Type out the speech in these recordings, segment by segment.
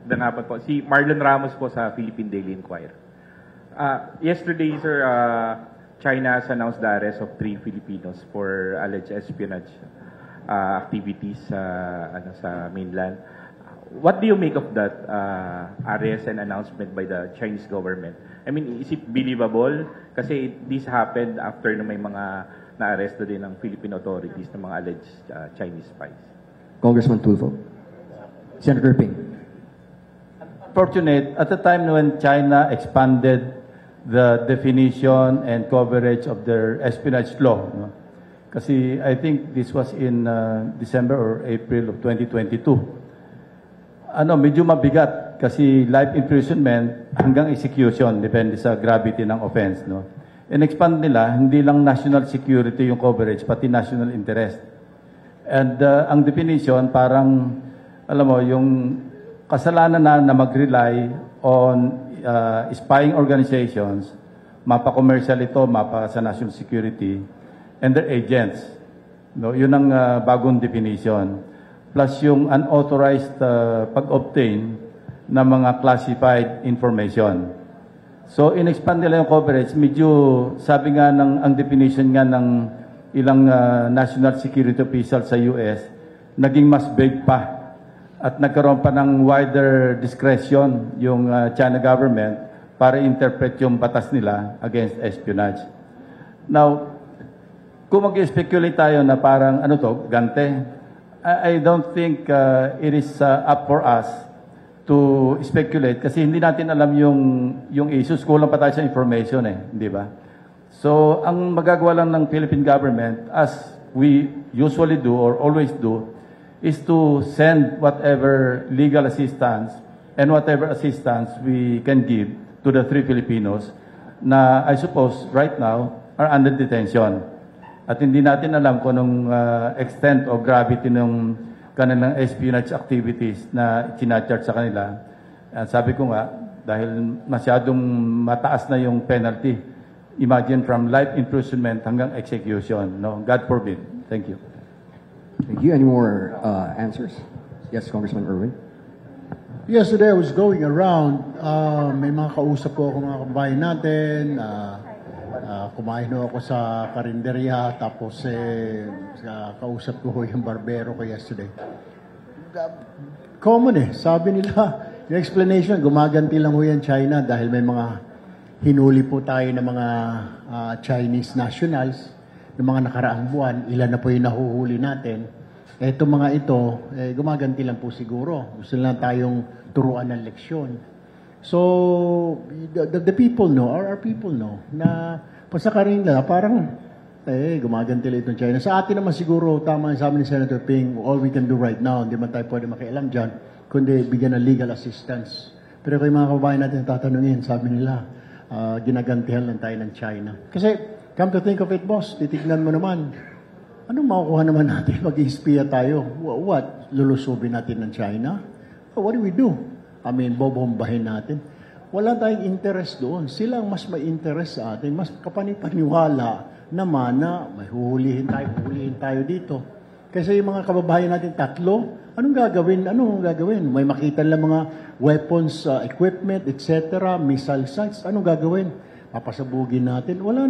Magandang hapon po. Si Marlon Ramos po sa Philippine Daily Inquirer. Yesterday, sir, China has announced the arrest of 3 Filipinos for alleged espionage activities sa mainland. What do you make of that arrest and announcement by the Chinese government? I mean, is it believable? Kasi this happened after na may mga na-arresto din ng Philippine authorities ng mga alleged Chinese spies. Congressman Tulfo. Senator Ping. Fortunate, at the time when China expanded the definition and coverage of their espionage law, no? Kasi I think this was in December or April of 2022. Medyo mabigat kasi life imprisonment hanggang execution, depende sa gravity ng offense, no? In-expand nila, hindi lang national security yung coverage, pati national interest. And ang definition, parang, alam mo, yung kasalanan na mag-rely on spying organizations, mapa-commercial ito, mapa sa national security, and their agents. No, yun ang bagong definition. Plus yung unauthorized pag-obtain ng mga classified information. So, in-expand nila yung coverage. Medyo, sabi nga ang definition nga ng ilang national security officials sa US, naging mas vague pa. At nagkaroon pa ng wider discretion yung China government para interpret yung batas nila against espionage. Now, kung mag-speculate tayo na parang, gante, I don't think it is up for us to speculate kasi hindi natin alam yung issues. Kulang pa tayo sa information di ba? So, ang magagawa lang ng Philippine government, as we usually do or always do, is to send whatever legal assistance and whatever assistance we can give to the 3 Filipinos na I suppose right now are under detention. At hindi natin alam kung anong extent o gravity ng kanilang espionage activities na sinacharge sa kanila. Sabi ko nga, dahil masyadong mataas na yung penalty, imagine from life imprisonment hanggang execution. No? God forbid. Thank you. Thank you. Any more answers? Yes, Congressman Erwin. Yesterday, I was going around. May mga kausap ko ako mga kabayan natin. Kumain ako sa karinderya. Tapos, kausap ko yung barbero ko yesterday. Common sabi nila, yung explanation, gumaganti lang ho yan China dahil may mga hinuli po tayo ng mga Chinese nationals ng mga nakaraang buwan, ilan na po yung nahuhuli natin. Itong mga ito, gumaganti lang po siguro. Gusto lang tayong turuan ng leksyon. So, the people know, our people know, na pasakarin nila, parang, gumaganti lang itong China. Sa atin naman siguro, tama yung sabi ni Senator Ping, all we can do right now, hindi man tayo pwede makialam dyan, kundi bigyan ng legal assistance. Pero kung yung mga kababayan natin tatanungin, sabi nila, ginagantihan lang tayo ng China. Kasi, come to think of it, boss, titignan mo naman, anong makukuha naman natin? Mag-ispiya tayo. What? Lulusubin natin ng China? What do we do? Bobombahin natin. Wala tayong interest doon. Sila ang mas may interest sa atin. Mas kapanipaniwala naman na may huhulihin tayo dito. Kasi yung mga kababayan natin, 3, anong gagawin? May makita lang mga weapons, equipment, etc., missile sites. Anong gagawin? Papasabugin natin. Wala.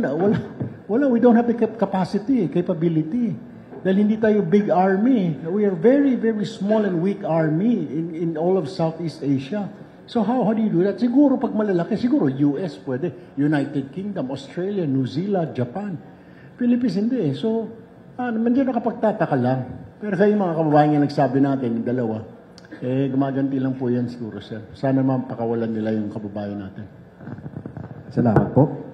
We don't have the capability. Dahil hindi tayo big army. We are very, very small and weak army in all of Southeast Asia. So how do you do that? Siguro pag malalaki, siguro US pwede. United Kingdom, Australia, New Zealand, Japan. Philippines hindi. So, medyo nakapagtataka lang. Pero kayo mga kababayan nga nagsabi natin, yung dalawa, gumaganti lang po yan siguro, sir. Sana mapakawalan nila yung kababayan natin. Salamat po.